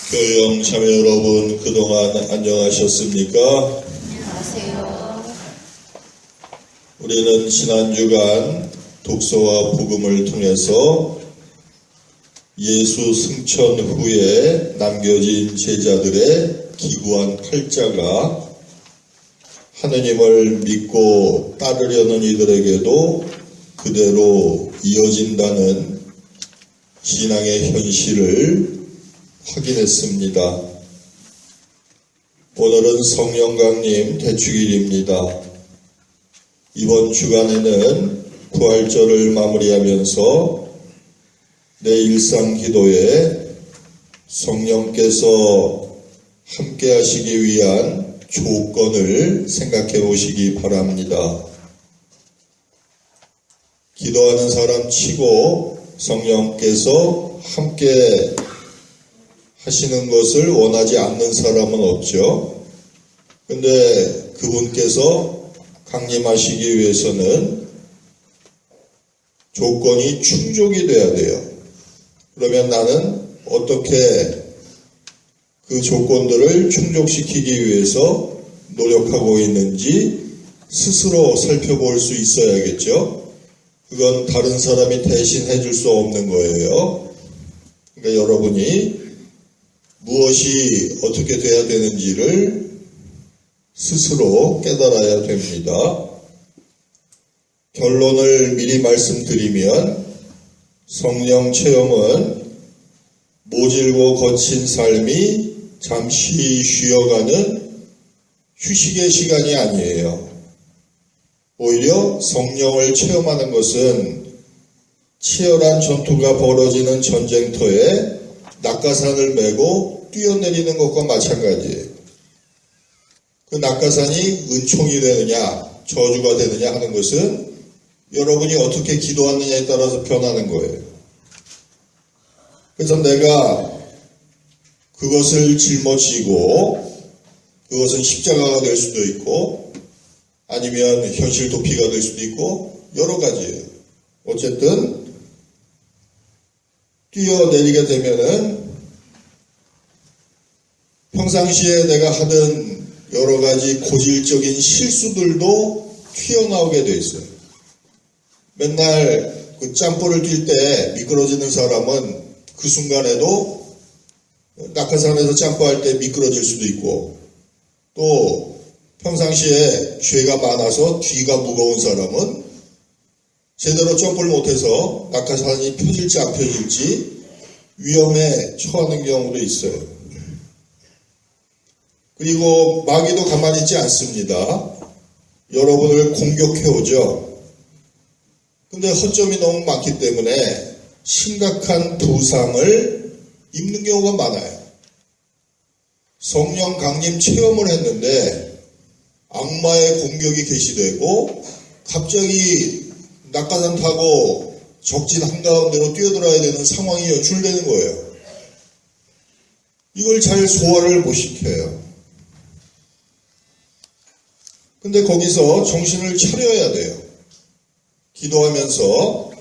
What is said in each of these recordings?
교회형 자매 여러분, 그동안 안녕하셨습니까? 안녕하세요. 우리는 지난 주간 독서와 복음을 통해서 예수 승천 후에 남겨진 제자들의 기구한 팔자가 하느님을 믿고 따르려는 이들에게도 그대로 이어진다는 신앙의 현실을 확인했습니다. 오늘은 성령강림 대축일입니다. 이번 주간에는 부활절을 마무리하면서 내 일상 기도에 성령께서 함께 하시기 위한 조건을 생각해 보시기 바랍니다. 기도하는 사람 치고 성령께서 함께 하시는 것을 원하지 않는 사람은 없죠. 근데 그분께서 강림하시기 위해서는 조건이 충족이 돼야 돼요. 그러면 나는 어떻게 그 조건들을 충족시키기 위해서 노력하고 있는지 스스로 살펴볼 수 있어야겠죠. 그건 다른 사람이 대신 해줄 수 없는 거예요. 그러니까 여러분이 무엇이 어떻게 돼야 되는지를 스스로 깨달아야 됩니다. 결론을 미리 말씀드리면 성령 체험은 모질고 거친 삶이 잠시 쉬어가는 휴식의 시간이 아니에요. 오히려 성령을 체험하는 것은 치열한 전투가 벌어지는 전쟁터에 낙하산을 메고 뛰어내리는 것과 마찬가지예요. 그 낙하산이 은총이 되느냐 저주가 되느냐 하는 것은 여러분이 어떻게 기도하느냐에 따라서 변하는 거예요. 그래서 내가 그것을 짊어지고 그것은 십자가가 될 수도 있고 아니면 현실 도피가 될 수도 있고 여러 가지예요. 어쨌든 뛰어내리게 되면은 평상시에 내가 하던 여러 가지 고질적인 실수들도 튀어나오게 돼 있어요. 맨날 그 짬볼을 뛸 때 미끄러지는 사람은 그 순간에도 낙하산에서 점프할 때 미끄러질 수도 있고 또 평상시에 죄가 많아서 뒤가 무거운 사람은 제대로 점프를 못해서 낙하산이 펴질지 안 펴질지 위험에 처하는 경우도 있어요. 그리고 마귀도 가만히 있지 않습니다. 여러분을 공격해오죠. 근데 허점이 너무 많기 때문에 심각한 부상을 입는 경우가 많아요. 성령 강림 체험을 했는데 악마의 공격이 개시되고 갑자기 낙하산 타고 적진 한가운데로 뛰어들어야 되는 상황이 연출되는 거예요. 이걸 잘 소화를 못 시켜요. 근데 거기서 정신을 차려야 돼요. 기도하면서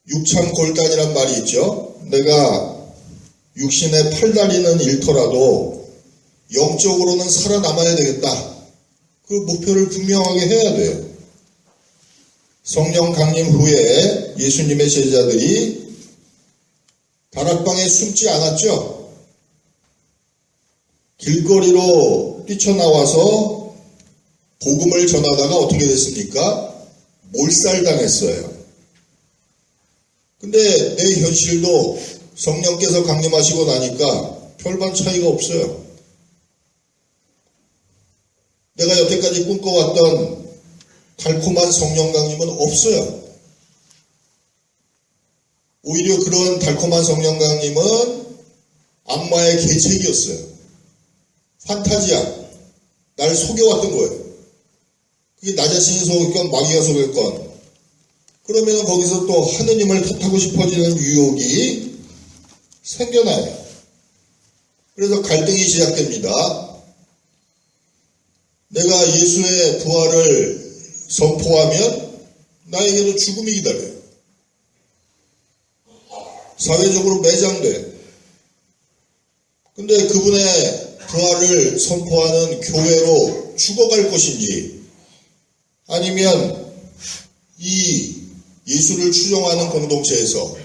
육창골단이란 말이 있죠. 내가 육신의 팔다리는 잃더라도 영적으로는 살아남아야 되겠다. 그 목표를 분명하게 해야 돼요. 성령 강림 후에 예수님의 제자들이 다락방에 숨지 않았죠. 길거리로 뛰쳐나와서 복음을 전하다가 어떻게 됐습니까? 몰살당했어요. 근데 내 현실도 성령께서 강림하시고 나니까 별반 차이가 없어요. 내가 여태까지 꿈꿔왔던 달콤한 성령 강림은 없어요. 오히려 그런 달콤한 성령 강림은 악마의 계책이었어요. 판타지야. 날 속여왔던 거예요. 그게 나 자신이 속였건 마귀가 속였건 그러면 거기서 또 하느님을 탓하고 싶어지는 유혹이 생겨나요. 그래서 갈등이 시작됩니다. 내가 예수의 부활을 선포하면 나에게도 죽음이 기다려요. 사회적으로 매장돼. 근데 그분의 부활을 선포하는 교회로 죽어갈 것인지, 아니면 이 예수를 추종하는 공동체에서,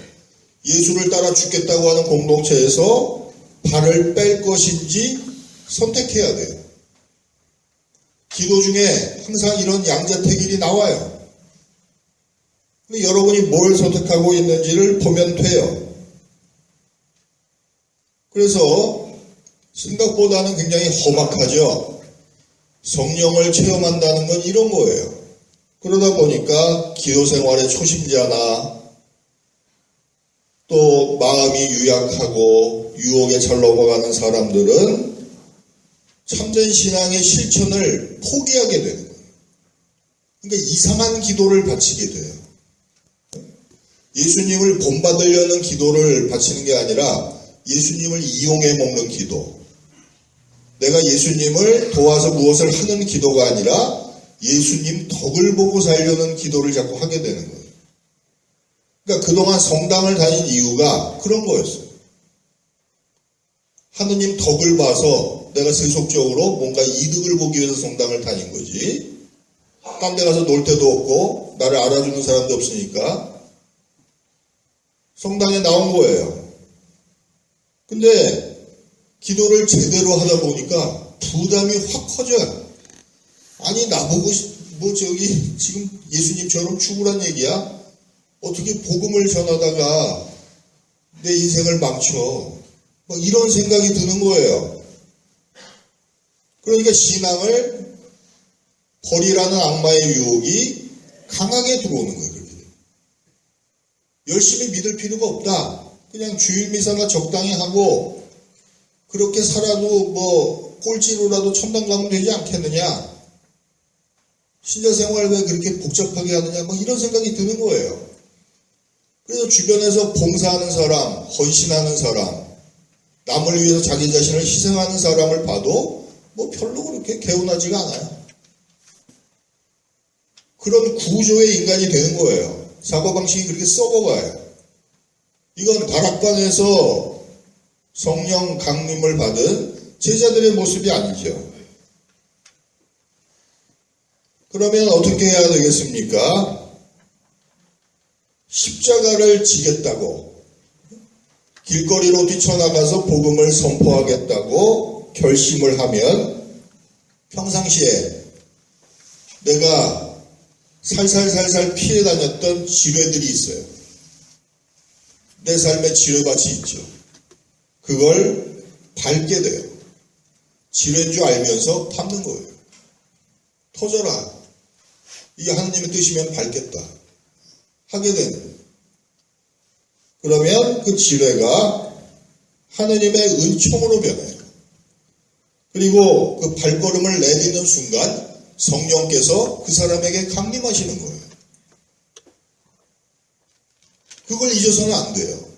예수를 따라 죽겠다고 하는 공동체에서 발을 뺄 것인지 선택해야 돼요. 기도 중에 항상 이런 양자택일이 나와요. 근데 여러분이 뭘 선택하고 있는지를 보면 돼요. 그래서 생각보다는 굉장히 험악하죠. 성령을 체험한다는 건 이런 거예요. 그러다 보니까 기도 생활의 초심자나 또 마음이 유약하고 유혹에 잘 넘어가는 사람들은 참된 신앙의 실천을 포기하게 되는 거예요. 그러니까 이상한 기도를 바치게 돼요. 예수님을 본받으려는 기도를 바치는 게 아니라 예수님을 이용해 먹는 기도. 내가 예수님을 도와서 무엇을 하는 기도가 아니라 예수님 덕을 보고 살려는 기도를 자꾸 하게 되는 거예요. 그러니까 그동안 성당을 다닌 이유가 그런 거였어요. 하느님 덕을 봐서 내가 세속적으로 뭔가 이득을 보기 위해서 성당을 다닌 거지. 딴 데 가서 놀 데도 없고 나를 알아주는 사람도 없으니까 성당에 나온 거예요. 근데 기도를 제대로 하다 보니까 부담이 확 커져요. 아니 나보고 지금 예수님처럼 죽으란 얘기야? 어떻게 복음을 전하다가 내 인생을 망쳐? 이런 생각이 드는 거예요. 그러니까 신앙을 버리라는 악마의 유혹이 강하게 들어오는 거예요. 열심히 믿을 필요가 없다. 그냥 주일 미사나 적당히 하고 그렇게 살아도 꼴찌로라도 천당 가면 되지 않겠느냐. 신자 생활 왜 그렇게 복잡하게 하느냐. 이런 생각이 드는 거예요. 그래서 주변에서 봉사하는 사람, 헌신하는 사람, 남을 위해서 자기 자신을 희생하는 사람을 봐도 별로 그렇게 개운하지가 않아요. 그런 구조의 인간이 되는 거예요. 사고방식이 그렇게 썩어가요. 이건 다락방에서 성령 강림을 받은 제자들의 모습이 아니죠. 그러면 어떻게 해야 되겠습니까? 십자가를 지겠다고, 길거리로 뛰쳐나가서 복음을 선포하겠다고 결심을 하면 평상시에 내가 살살살살 피해 다녔던 지뢰들이 있어요. 내 삶에 지뢰밭이 있죠. 그걸 밟게 돼요. 지뢰인 줄 알면서 밟는 거예요. 터져라. 이게 하나님의 뜻이면 밟겠다. 하게 되는 거예요. 그러면 그 지뢰가 하나님의 은총으로 변해요. 그리고 그 발걸음을 내딛는 순간 성령께서 그 사람에게 강림하시는 거예요. 그걸 잊어서는 안 돼요.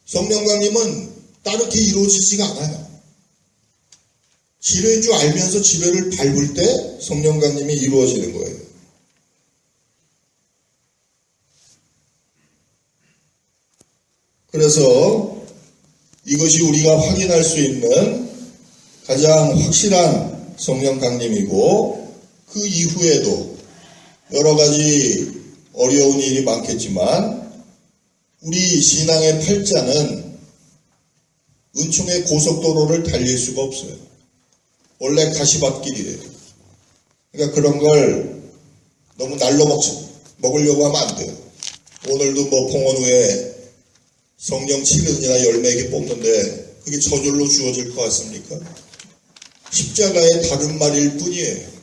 성령 강림은 따르게 이루어지지가 않아요. 지뢰인 줄 알면서 지뢰를 밟을 때 성령 강림이 이루어지는 거예요. 그래서 이것이 우리가 확인할 수 있는 가장 확실한 성령 강림이고, 그 이후에도 여러 가지 어려운 일이 많겠지만 우리 신앙의 팔자는 은총의 고속도로를 달릴 수가 없어요. 원래 가시밭길이에요. 그러니까 그런 걸 너무 날로 먹으려고 하면 안 돼요. 오늘도 봉헌 후에 성령 7은이나 열매에게 뽑는데 그게 저절로 주어질 것 같습니까? 십자가의 다른 말일 뿐이에요.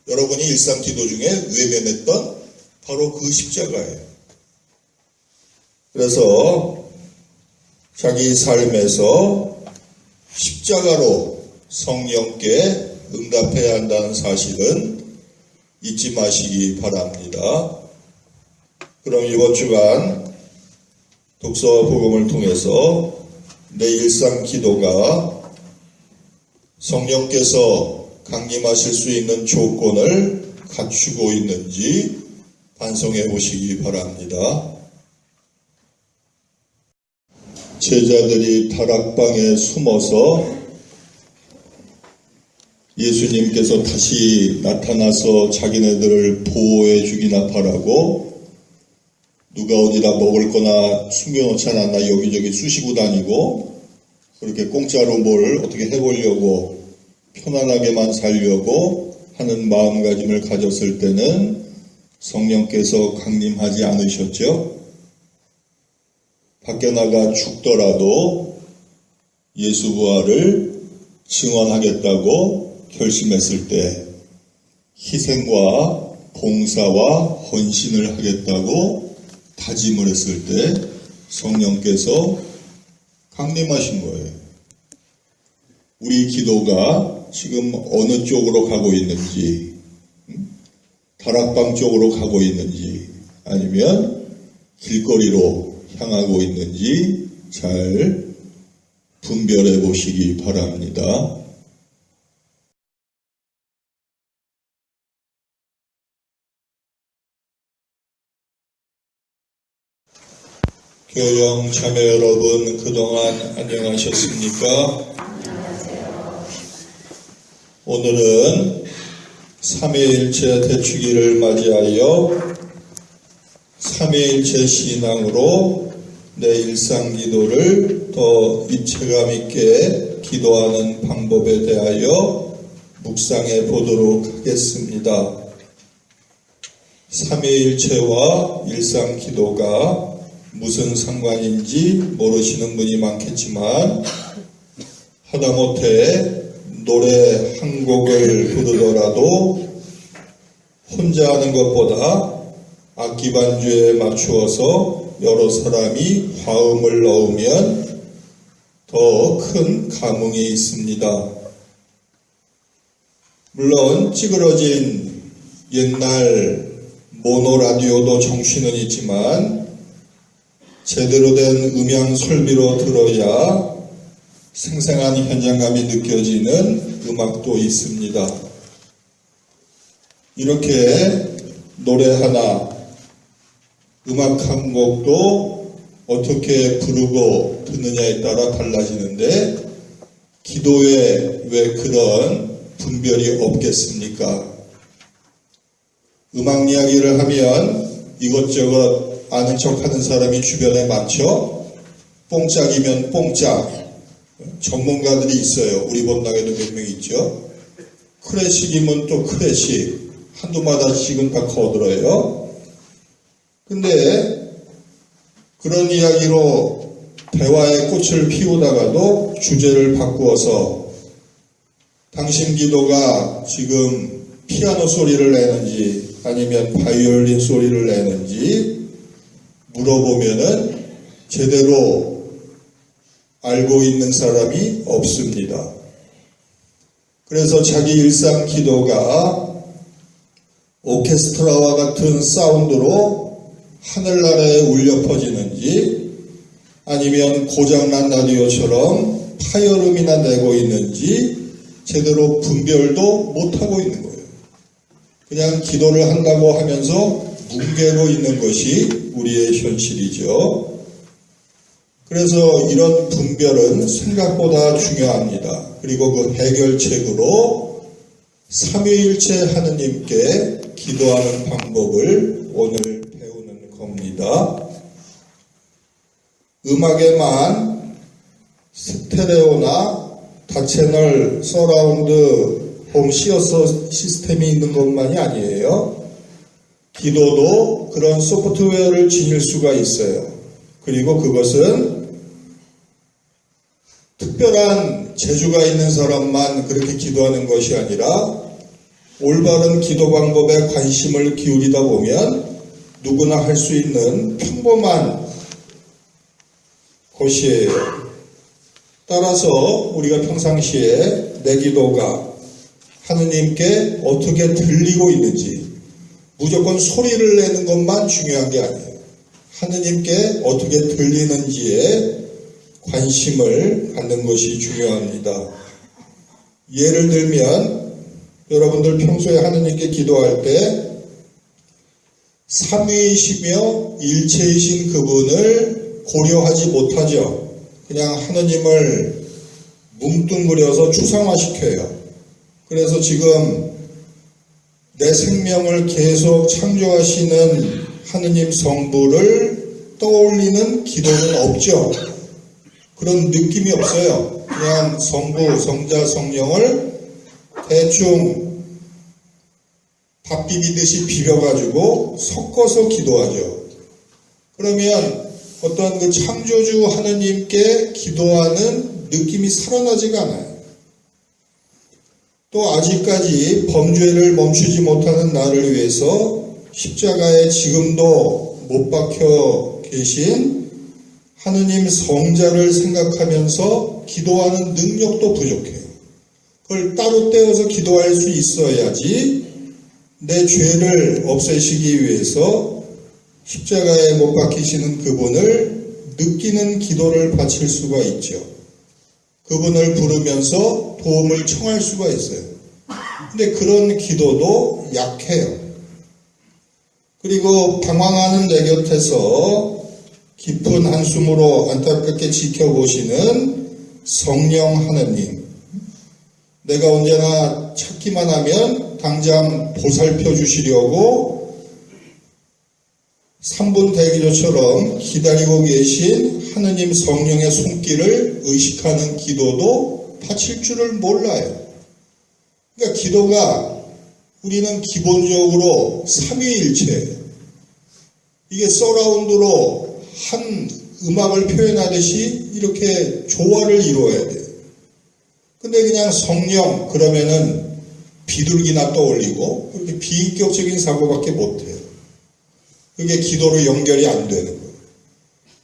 여러분이 일상 기도 중에 외면했던 바로 그 십자가예요. 그래서 자기 삶에서 십자가로 성령께 응답해야 한다는 사실은 잊지 마시기 바랍니다. 그럼 이번 주간 독서와 복음을 통해서 내 일상 기도가 성령께서 강림하실 수 있는 조건을 갖추고 있는지 반성해 보시기 바랍니다. 제자들이 다락방에 숨어서 예수님께서 다시 나타나서 자기네들을 보호해 주기나 바라고 누가 어디다 먹을 거나 숨겨놓지 않았나 여기저기 쑤시고 다니고 그렇게 공짜로 뭘 어떻게 해보려고 편안하게만 살려고 하는 마음가짐을 가졌을 때는 성령께서 강림하지 않으셨죠. 밖에 나가 죽더라도 예수 부활을 증언하겠다고 결심했을 때 희생과 봉사와 헌신을 하겠다고 다짐을 했을 때 성령께서 강림하신 거예요. 우리 기도가 지금 어느 쪽으로 가고 있는지, 다락방 쪽으로 가고 있는지, 아니면 길거리로 향하고 있는지 잘 분별해 보시기 바랍니다. 교영 자매 여러분, 그동안 안녕하셨습니까? 오늘은 삼위일체 대축일을 맞이하여 삼위일체 신앙으로 내 일상기도를 더 입체감 있게 기도하는 방법에 대하여 묵상해 보도록 하겠습니다. 삼위일체와 일상기도가 무슨 상관인지 모르시는 분이 많겠지만 하다못해 노래 한 곡을 부르더라도 혼자 하는 것보다 악기 반주에 맞추어서 여러 사람이 화음을 넣으면 더 큰 감흥이 있습니다. 물론 찌그러진 옛날 모노라디오도 정신은 있지만 제대로 된 음향 설비로 들어야 생생한 현장감이 느껴지는 음악도 있습니다. 이렇게 노래 하나, 음악 한 곡도 어떻게 부르고 듣느냐에 따라 달라지는데 기도에 왜 그런 분별이 없겠습니까? 음악 이야기를 하면 이것저것 아는 척하는 사람이 주변에 많죠. 뽕짝이면 뽕짝. 전문가들이 있어요. 우리 본당에도 몇 명 있죠. 클래식이면 또 클래식. 한두 마다씩은 다 거들어요. 근데 그런 이야기로 대화의 꽃을 피우다가도 주제를 바꾸어서 당신 기도가 지금 피아노 소리를 내는지 아니면 바이올린 소리를 내는지 물어보면은 제대로 알고 있는 사람이 없습니다. 그래서 자기 일상 기도가 오케스트라와 같은 사운드로 하늘나라에 울려 퍼지는지 아니면 고장난 라디오처럼 파열음이나 내고 있는지 제대로 분별도 못하고 있는 거예요. 그냥 기도를 한다고 하면서 뭉개고 있는 것이 우리의 현실이죠. 그래서 이런 분별은 생각보다 중요합니다. 그리고 그 해결책으로 삼위일체 하느님께 기도하는 방법을 오늘 배우는 겁니다. 음악에만 스테레오나 다채널 서라운드 홈 시어터 시스템이 있는 것만이 아니에요. 기도도 그런 소프트웨어를 지닐 수가 있어요. 그리고 그것은 특별한 재주가 있는 사람만 그렇게 기도하는 것이 아니라 올바른 기도 방법에 관심을 기울이다 보면 누구나 할 수 있는 평범한 것이에요. 따라서 우리가 평상시에 내 기도가 하느님께 어떻게 들리고 있는지 무조건 소리를 내는 것만 중요한 게 아니에요. 하느님께 어떻게 들리는지에 관심을 갖는 것이 중요합니다. 예를 들면 여러분들 평소에 하느님께 기도할 때 삼위이시며 일체이신 그분을 고려하지 못하죠. 그냥 하느님을 뭉뚱그려서 추상화시켜요. 그래서 지금 내 생명을 계속 창조하시는 하느님 성부를 떠올리는 기도는 없죠. 그런 느낌이 없어요. 그냥 성부, 성자, 성령을 대충 밥 비비듯이 비벼가지고 섞어서 기도하죠. 그러면 어떤 그 창조주 하느님께 기도하는 느낌이 살아나지가 않아요. 또 아직까지 범죄를 멈추지 못하는 나를 위해서 십자가에 지금도 못 박혀 계신 하느님 성자를 생각하면서 기도하는 능력도 부족해요. 그걸 따로 떼어서 기도할 수 있어야지 내 죄를 없애시기 위해서 십자가에 못 박히시는 그분을 느끼는 기도를 바칠 수가 있죠. 그분을 부르면서 도움을 청할 수가 있어요. 근데 그런 기도도 약해요. 그리고 방황하는 내 곁에서 깊은 한숨으로 안타깝게 지켜보시는 성령 하느님. 내가 언제나 찾기만 하면 당장 보살펴 주시려고 3분 대기조처럼 기다리고 계신 하느님 성령의 손길을 의식하는 기도도 바칠 줄을 몰라요. 그러니까 기도가 우리는 기본적으로 삼위일체예요. 이게 서라운드로 한 음악을 표현하듯이 이렇게 조화를 이루어야 돼요. 근데 그냥 성령 그러면은 비둘기나 떠올리고 그렇게 비인격적인 사고밖에 못해요. 그게 기도로 연결이 안 되는 거예요.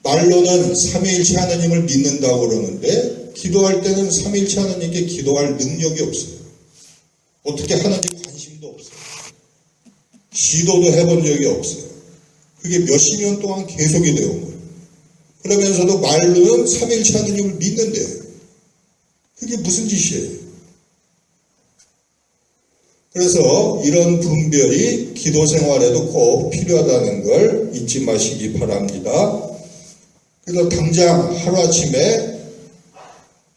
말로는 삼위일체 하나님을 믿는다고 그러는데 기도할 때는 삼위일체 하나님께 기도할 능력이 없어요. 어떻게 하는지 관심도 없어요. 시도도 해본 적이 없어요. 그게 몇십 년 동안 계속이 되어 온 거예요. 그러면서도 말로는 삼위일체 하나님을 믿는데 그게 무슨 짓이에요? 그래서 이런 분별이 기도 생활에도 꼭 필요하다는 걸 잊지 마시기 바랍니다. 그래서 당장 하루아침에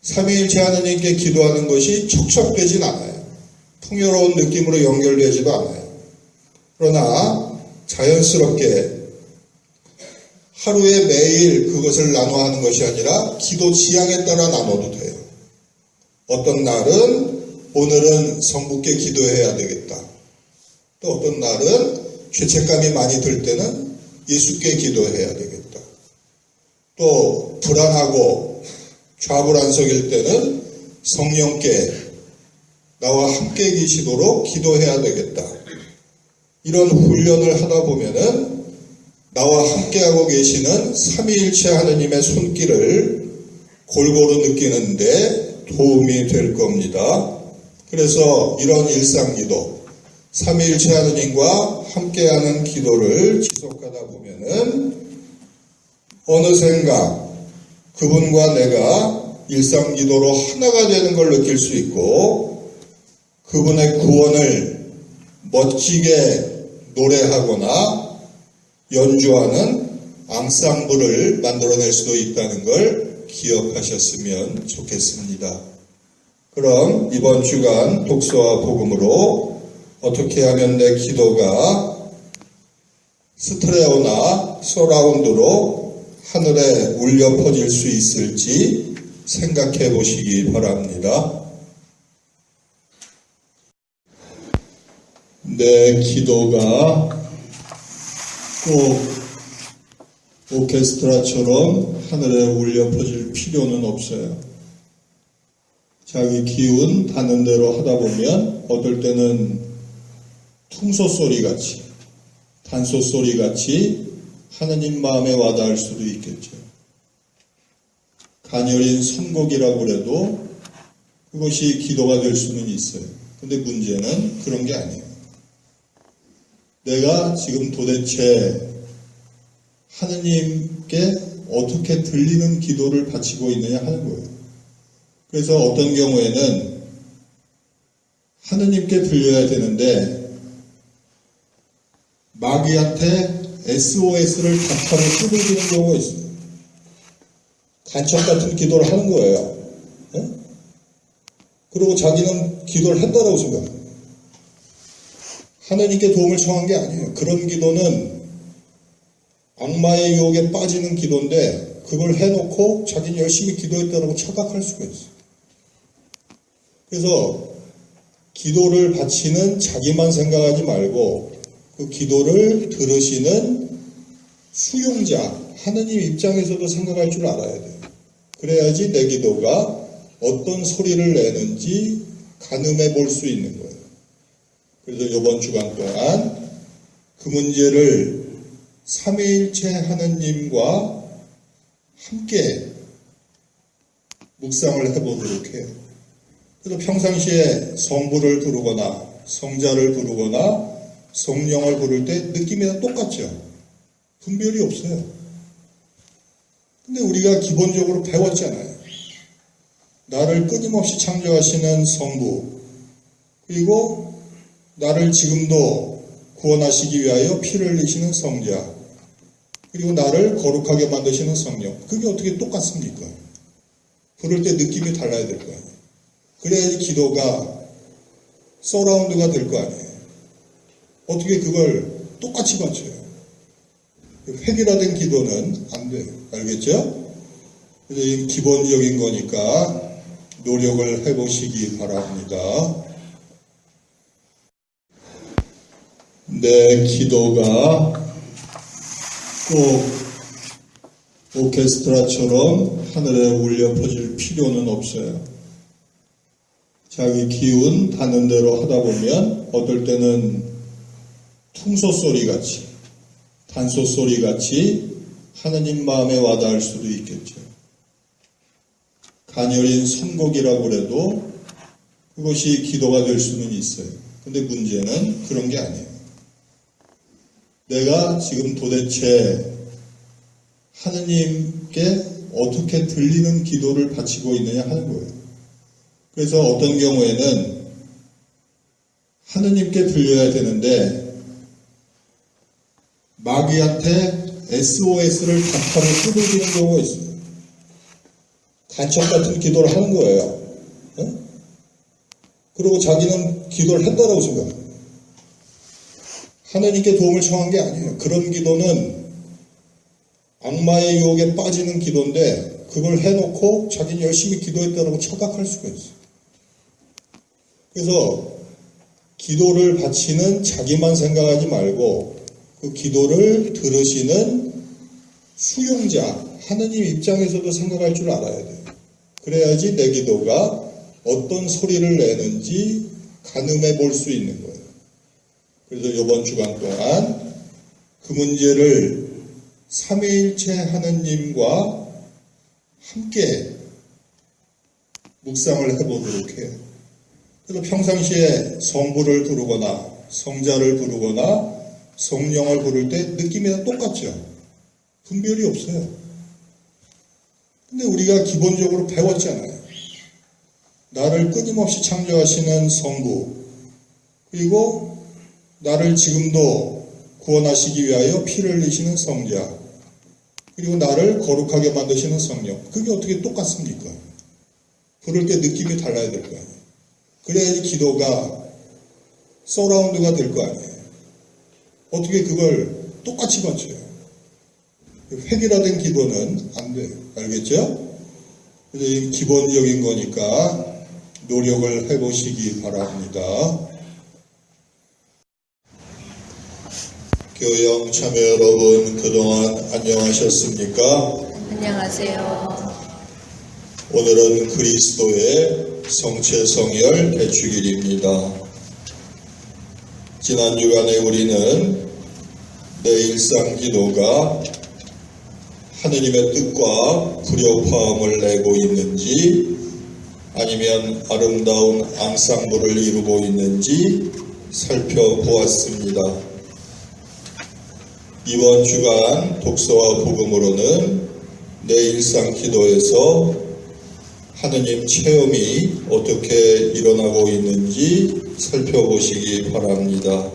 삼위일체 하나님께 기도하는 것이 척척되진 않아요. 풍요로운 느낌으로 연결되지도 않아요. 그러나 자연스럽게 하루에 매일 그것을 나눠하는 것이 아니라 기도 지향에 따라 나눠도 돼요. 어떤 날은 오늘은 성부께 기도해야 되겠다. 또 어떤 날은 죄책감이 많이 들 때는 예수께 기도해야 되겠다. 또 불안하고 좌불안석일 때는 성령께 나와 함께 계시도록 기도해야 되겠다. 이런 훈련을 하다 보면은 나와 함께하고 계시는 삼위일체 하느님의 손길을 골고루 느끼는데 도움이 될 겁니다. 그래서 이런 일상기도, 삼위일체 하느님과 함께하는 기도를 지속하다 보면은 어느샌가 그분과 내가 일상기도로 하나가 되는 걸 느낄 수 있고 그분의 구원을 멋지게 노래하거나 연주하는 앙상블을 만들어낼 수도 있다는 걸 기억하셨으면 좋겠습니다. 그럼 이번 주간 독서와 복음으로 어떻게 하면 내 기도가 스테레오나 서라운드로 하늘에 울려 퍼질 수 있을지 생각해 보시기 바랍니다. 내 기도가 꼭 오케스트라처럼 하늘에 울려 퍼질 필요는 없어요. 자기 기운 닿는 대로 하다 보면 어떨 때는 퉁소 소리 같이, 단소 소리 같이 하느님 마음에 와닿을 수도 있겠죠. 가녀린 선곡이라고 해도 그것이 기도가 될 수는 있어요. 근데 문제는 그런 게 아니에요. 내가 지금 도대체 하느님께 어떻게 들리는 기도를 바치고 있느냐 하는 거예요. 그래서 어떤 경우에는 하느님께 들려야 되는데 마귀한테 SOS를 단타로 뜯어주는 경우가 있어요. 간첩 같은 기도를 하는 거예요. 예? 그리고 자기는 기도를 했다라고 생각해요. 하나님께 도움을 청한 게 아니에요. 그런 기도는 악마의 유혹에 빠지는 기도인데 그걸 해놓고 자기는 열심히 기도했다라고 착각할 수가 있어요. 그래서 기도를 바치는 자기만 생각하지 말고 그 기도를 들으시는 수용자, 하느님 입장에서도 생각할 줄 알아야 돼요. 그래야지 내 기도가 어떤 소리를 내는지 가늠해 볼 수 있는 거예요. 그래서 이번 주간 동안 그 문제를 삼위일체 하느님과 함께 묵상을 해보도록 해요. 그래서 평상시에 성부를 부르거나 성자를 부르거나 성령을 부를 때 느낌이 다 똑같죠. 분별이 없어요. 근데 우리가 기본적으로 배웠잖아요. 나를 끊임없이 창조하시는 성부, 그리고 나를 지금도 구원하시기 위하여 피를 흘리시는 성자, 그리고 나를 거룩하게 만드시는 성령. 그게 어떻게 똑같습니까? 부를 때 느낌이 달라야 될 거 아니에요. 그래야지 기도가 서라운드가 될 거 아니에요. 어떻게 그걸 똑같이 맞춰요? 획일화된 기도는 안 돼요. 알겠죠? 그래서 이 기본적인 거니까 노력을 해보시기 바랍니다. 내 기도가 꼭 오케스트라처럼 하늘에 울려 퍼질 필요는 없어요. 자기 기운 닿는 대로 하다 보면 어떨 때는 퉁소 소리 같이, 단소 소리 같이 하느님 마음에 와닿을 수도 있겠죠. 가녀린 선곡이라고 해도 그것이 기도가 될 수는 있어요. 근데 문제는 그런 게 아니에요. 내가 지금 도대체 하느님께 어떻게 들리는 기도를 바치고 있느냐 하는 거예요. 그래서 어떤 경우에는 하느님께 들려야 되는데 마귀한테 SOS를 단타로 두들기는 경우가 있어요. 간첩 같은 기도를 하는 거예요. 네? 그리고 자기는 기도를 했다라고 생각해요. 하나님께 도움을 청한 게 아니에요. 그런 기도는 악마의 유혹에 빠지는 기도인데 그걸 해놓고 자기는 열심히 기도했다라고 착각할 수가 있어요. 그래서 기도를 바치는 자기만 생각하지 말고 그 기도를 들으시는 수용자, 하느님 입장에서도 생각할 줄 알아야 돼요. 그래야지 내 기도가 어떤 소리를 내는지 가늠해 볼 수 있는 거예요. 그래서 이번 주간 동안 그 문제를 삼위일체 하느님과 함께 묵상을 해보도록 해요. 그래서 평상시에 성부를 부르거나 성자를 부르거나 성령을 부를 때 느낌이 다 똑같죠. 분별이 없어요. 근데 우리가 기본적으로 배웠잖아요. 나를 끊임없이 창조하시는 성부, 그리고 나를 지금도 구원하시기 위하여 피를 흘리시는 성자, 그리고 나를 거룩하게 만드시는 성령. 그게 어떻게 똑같습니까? 부를 때 느낌이 달라야 될 거 아니에요. 그래야지 기도가 서라운드가 될 거 아니에요. 어떻게 그걸 똑같이 맞춰요? 획일화된 기도는 안 돼요. 알겠죠? 그래서 이 기본적인 거니까 노력을 해보시기 바랍니다. 교영 참여 여러분, 그동안 안녕하셨습니까? 안녕하세요. 오늘은 그리스도의 성체성혈 대축일입니다. 지난 주간에 우리는 내 일상 기도가 하느님의 뜻과 불협화음을 내고 있는지 아니면 아름다운 앙상블을 이루고 있는지 살펴보았습니다. 이번 주간 독서와 복음으로는 내 일상 기도에서 하느님 체험이 어떻게 일어나고 있는지 살펴보시기 바랍니다.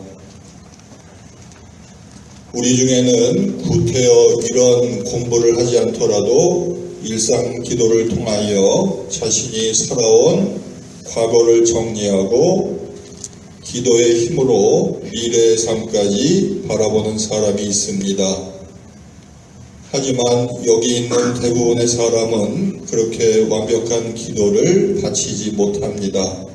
우리 중에는 구태여 이런 공부를 하지 않더라도 일상 기도를 통하여 자신이 살아온 과거를 정리하고 기도의 힘으로 미래의 삶까지 바라보는 사람이 있습니다. 하지만 여기 있는 대부분의 사람은 그렇게 완벽한 기도를 바치지 못합니다.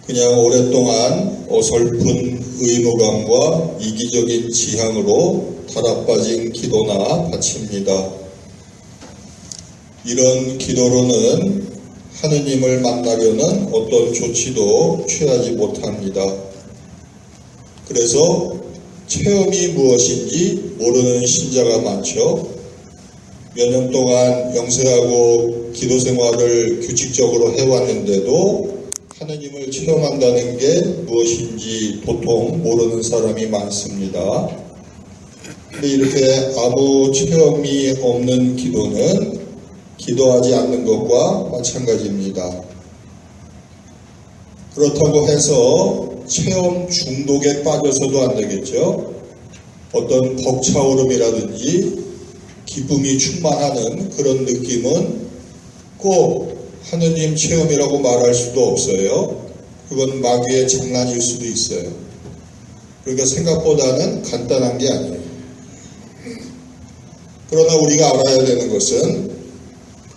그냥 오랫동안 어설픈 의무감과 이기적인 지향으로 달아빠진 기도나 바칩니다. 이런 기도로는 하느님을 만나려는 어떤 조치도 취하지 못합니다. 그래서 체험이 무엇인지 모르는 신자가 많죠. 몇 년 동안 영세하고 기도 생활을 규칙적으로 해왔는데도 하느님을 체험한다는 게 무엇인지 도통 모르는 사람이 많습니다. 근데 이렇게 아무 체험이 없는 기도는 기도하지 않는 것과 마찬가지입니다. 그렇다고 해서 체험 중독에 빠져서도 안 되겠죠. 어떤 벅차오름이라든지 기쁨이 충만하는 그런 느낌은 꼭 하느님 체험이라고 말할 수도 없어요. 그건 마귀의 장난일 수도 있어요. 그러니까 생각보다는 간단한 게 아니에요. 그러나 우리가 알아야 되는 것은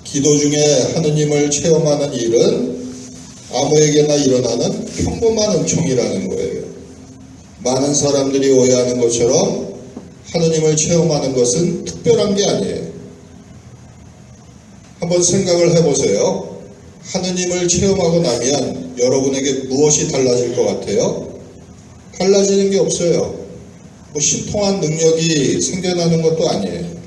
기도 중에 하느님을 체험하는 일은 아무에게나 일어나는 평범한 은총이라는 거예요. 많은 사람들이 오해하는 것처럼 하느님을 체험하는 것은 특별한 게 아니에요. 한번 생각을 해보세요. 하느님을 체험하고 나면 여러분에게 무엇이 달라질 것 같아요? 달라지는 게 없어요. 뭐 신통한 능력이 생겨나는 것도 아니에요.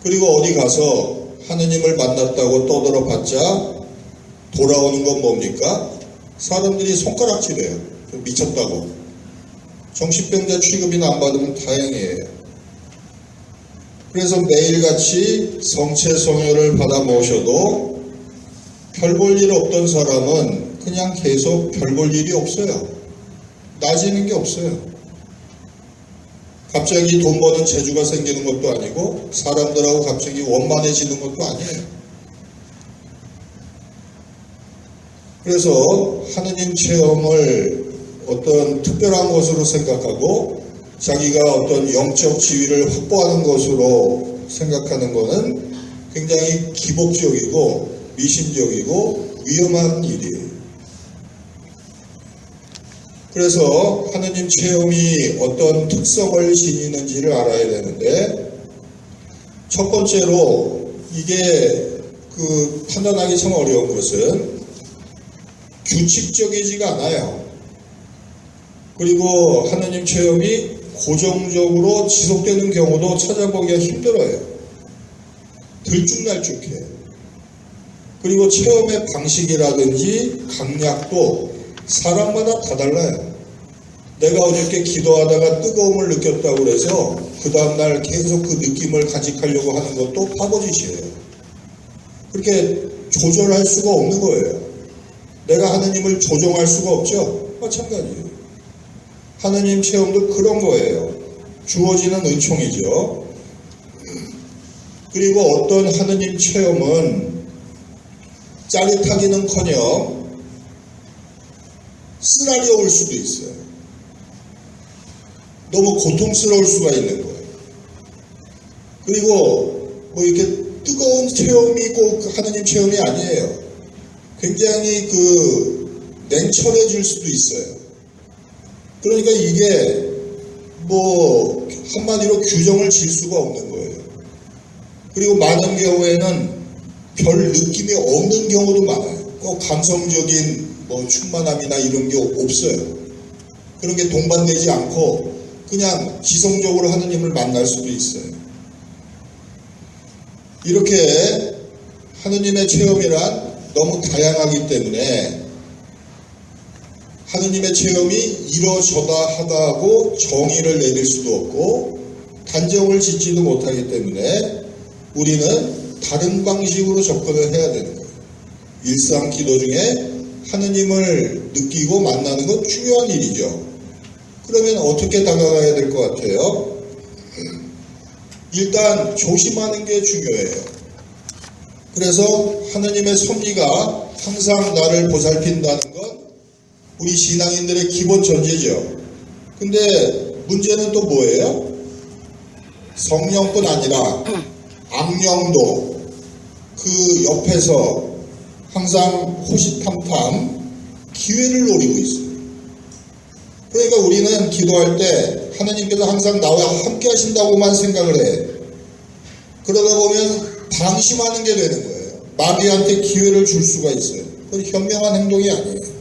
그리고 어디 가서 하느님을 만났다고 떠들어봤자 돌아오는 건 뭡니까? 사람들이 손가락질해요. 미쳤다고. 정신병자 취급이나 안 받으면 다행이에요. 그래서 매일같이 성체성혈을 받아 모셔도 별 볼 일 없던 사람은 그냥 계속 별 볼 일이 없어요. 나아지는 게 없어요. 갑자기 돈 버는 재주가 생기는 것도 아니고 사람들하고 갑자기 원만해지는 것도 아니에요. 그래서 하느님 체험을 어떤 특별한 것으로 생각하고 자기가 어떤 영적 지위를 확보하는 것으로 생각하는 것은 굉장히 기복적이고 미신적이고 위험한 일이에요. 그래서 하느님 체험이 어떤 특성을 지니는지를 알아야 되는데, 첫 번째로 이게 판단하기 참 어려운 것은 규칙적이지가 않아요. 그리고 하느님 체험이 고정적으로 지속되는 경우도 찾아보기가 힘들어요. 들쭉날쭉해. 그리고 체험의 방식이라든지 강약도 사람마다 다 달라요. 내가 어저께 기도하다가 뜨거움을 느꼈다고 해서 그 다음날 계속 그 느낌을 간직하려고 하는 것도 바보짓이에요. 그렇게 조절할 수가 없는 거예요. 내가 하느님을 조종할 수가 없죠. 마찬가지예요. 하느님 체험도 그런 거예요. 주어지는 은총이죠. 그리고 어떤 하느님 체험은 짜릿하기는커녕 쓰라려울 수도 있어요. 너무 고통스러울 수가 있는 거예요. 그리고 뭐 이렇게 뜨거운 체험이 꼭 하느님 체험이 아니에요. 굉장히 냉철해질 수도 있어요. 그러니까 이게 뭐 한마디로 규정을 질 수가 없는 거예요. 그리고 많은 경우에는 별 느낌이 없는 경우도 많아요. 꼭 감성적인 뭐 충만함이나 이런 게 없어요. 그런 게 동반되지 않고 그냥 지성적으로 하느님을 만날 수도 있어요. 이렇게 하느님의 체험이란 너무 다양하기 때문에 하느님의 체험이 이러저다 하다고 정의를 내릴 수도 없고 단정을 짓지도 못하기 때문에 우리는 다른 방식으로 접근을 해야 되는 거예요. 일상 기도 중에 하느님을 느끼고 만나는 건 중요한 일이죠. 그러면 어떻게 다가가야 될 것 같아요? 일단 조심하는 게 중요해요. 그래서 하느님의 섭리가 항상 나를 보살핀다는 건 우리 신앙인들의 기본 전제죠. 근데 문제는 또 뭐예요? 성령뿐 아니라 악령도 그 옆에서 항상 호시탐탐 기회를 노리고 있어요. 그러니까 우리는 기도할 때 하나님께서 항상 나와 함께 하신다고만 생각을 해. 그러다 보면 방심하는 게 되는 거예요. 마귀한테 기회를 줄 수가 있어요. 그건 현명한 행동이 아니에요.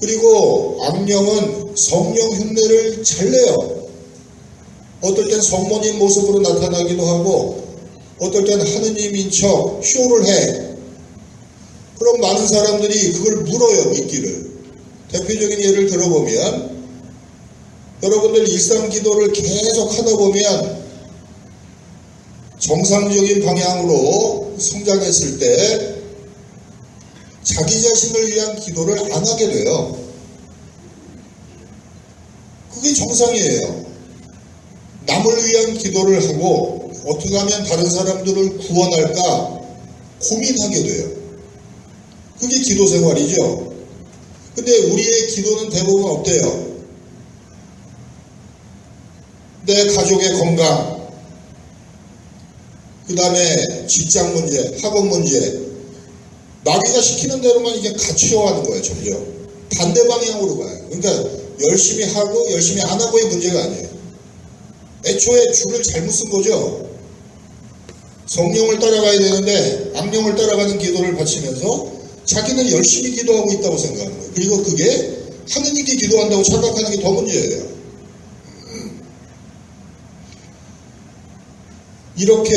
그리고 악령은 성령 흉내를 잘 내요. 어떨 땐 성모님 모습으로 나타나기도 하고 어떨 땐 하느님인 척 쇼를 해. 그럼 많은 사람들이 그걸 물어요, 믿기를. 대표적인 예를 들어보면 여러분들 일상 기도를 계속 하다 보면 정상적인 방향으로 성장했을 때 자기 자신을 위한 기도를 안 하게 돼요. 그게 정상이에요. 남을 위한 기도를 하고 어떻게 하면 다른 사람들을 구원할까 고민하게 돼요. 그게 기도 생활이죠. 근데 우리의 기도는 대부분 어때요? 내 가족의 건강, 그 다음에 직장 문제, 학업 문제, 마귀가 시키는 대로만 이게 갖추어가는 거예요, 점점. 반대 방향으로 가요. 그러니까 열심히 하고 열심히 안 하고의 문제가 아니에요. 애초에 줄을 잘못 쓴 거죠. 성령을 따라가야 되는데 악령을 따라가는 기도를 바치면서 자기는 열심히 기도하고 있다고 생각하는 거예요. 그리고 그게 하느님께 기도한다고 착각하는 게 더 문제예요. 이렇게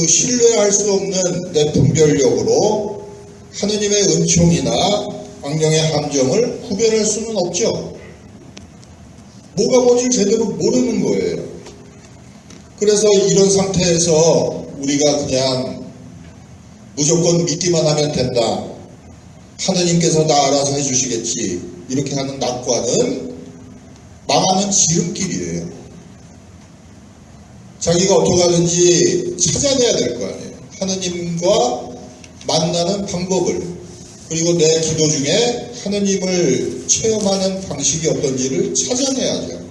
신뢰할 수 없는 내 분별력으로 하느님의 은총이나 악령의 함정을 구별할 수는 없죠. 뭐가 뭔지 제대로 모르는 거예요. 그래서 이런 상태에서 우리가 그냥 무조건 믿기만 하면 된다. 하느님께서 다 알아서 해주시겠지. 이렇게 하는 낙관은 망하는 지름길이에요. 자기가 어떻게 하든지 찾아내야 될 거 아니에요. 하느님과 만나는 방법을, 그리고 내 기도 중에 하느님을 체험하는 방식이 어떤지를 찾아내야죠.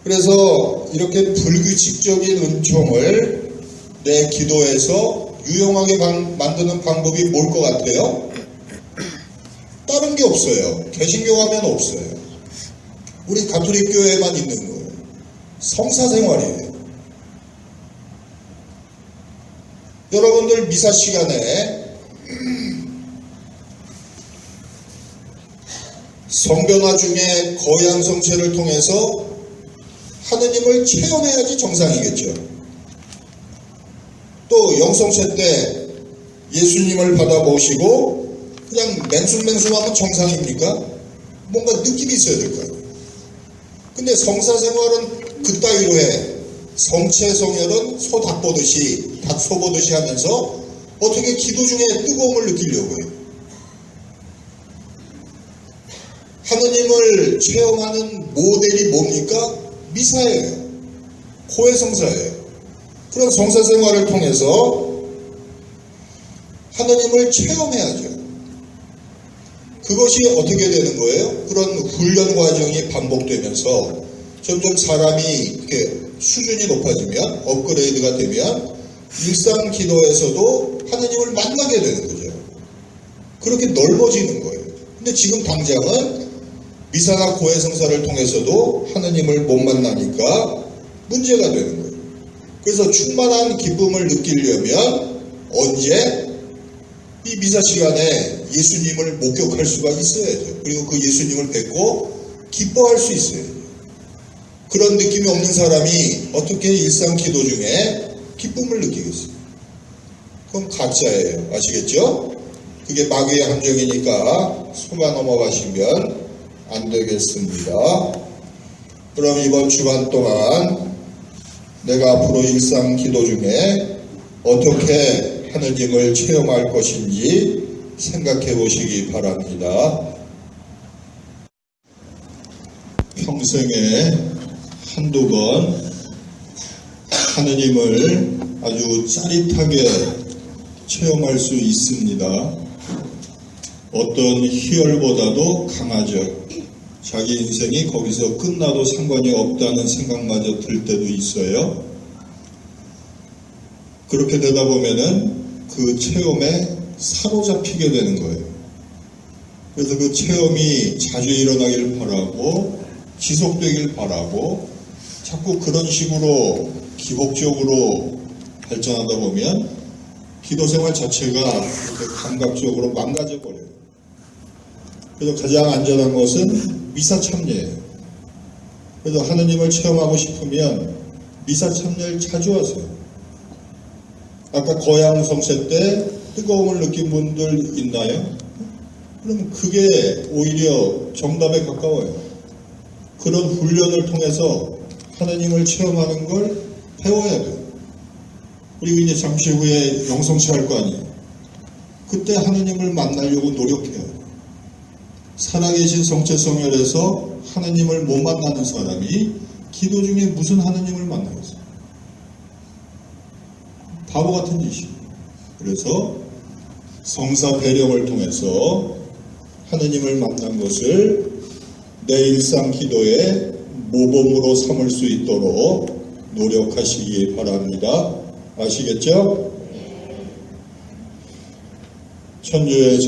그래서 이렇게 불규칙적인 은총을 내 기도에서 유용하게 만드는 방법이 뭘 것 같아요? 다른 게 없어요. 개신교 가면 없어요. 우리 가톨릭 교회에만 있는 거예요. 성사생활이에요. 여러분들 미사 시간에 성변화 중에 거양성체를 통해서 하느님을 체험해야지 정상이겠죠. 또 영성체 때 예수님을 받아 모시고 그냥 맹숭맹숭하면 정상입니까? 뭔가 느낌이 있어야 될 거예요. 근데 성사생활은 그따위로 해. 성체성혈은 소 닭 보듯이, 닭 소 보듯이 하면서 어떻게 기도 중에 뜨거움을 느끼려고 해요. 하느님을 체험하는 모델이 뭡니까? 미사예요. 고해성사예요. 그런 성사생활을 통해서 하느님을 체험해야죠. 그것이 어떻게 되는 거예요? 그런 훈련 과정이 반복되면서 점점 사람이 이렇게 수준이 높아지면, 업그레이드가 되면 일상 기도에서도 하느님을 만나게 되는 거죠. 그렇게 넓어지는 거예요. 근데 지금 당장은 미사나 고해성사를 통해서도 하느님을 못 만나니까 문제가 되는 거예요. 그래서 충만한 기쁨을 느끼려면 언제? 이 미사 시간에 예수님을 목격할 수가 있어야죠. 그리고 그 예수님을 뵙고 기뻐할 수 있어요. 그런 느낌이 없는 사람이 어떻게 일상 기도 중에 기쁨을 느끼겠어요? 그건 가짜예요. 아시겠죠? 그게 마귀의 함정이니까 속아 넘어가시면 안 되겠습니다. 그럼 이번 주간 동안 내가 앞으로 일상 기도 중에 어떻게 하느님을 체험할 것인지 생각해 보시기 바랍니다. 평생에 한두 번 하느님을 아주 짜릿하게 체험할 수 있습니다. 어떤 희열보다도 강하죠. 자기 인생이 거기서 끝나도 상관이 없다는 생각마저 들 때도 있어요. 그렇게 되다 보면은 그 체험에 사로잡히게 되는 거예요. 그래서 그 체험이 자주 일어나길 바라고 지속되길 바라고 자꾸 그런 식으로 기복적으로 발전하다 보면 기도 생활 자체가 이렇게 감각적으로 망가져 버려요. 그래서 가장 안전한 것은 미사 참여예요. 그래서 하느님을 체험하고 싶으면 미사 참여를 자주 하세요. 아까 거양 성세 때 뜨거움을 느낀 분들 있나요? 그러면 그게 오히려 정답에 가까워요. 그런 훈련을 통해서 하느님을 체험하는 걸 배워야 돼요. 그리고 이제 잠시 후에 영성체 할 거 아니에요. 그때 하느님을 만나려고 노력해야 돼요. 살아계신 성체성혈에서 하느님을 못 만나는 사람이 기도 중에 무슨 하느님을 만나겠어요? 바보 같은 짓이에요. 그래서 성사 배령을 통해서 하느님을 만난 것을 내 일상 기도의 모범으로 삼을 수 있도록 노력하시기 바랍니다. 아시겠죠? 천주의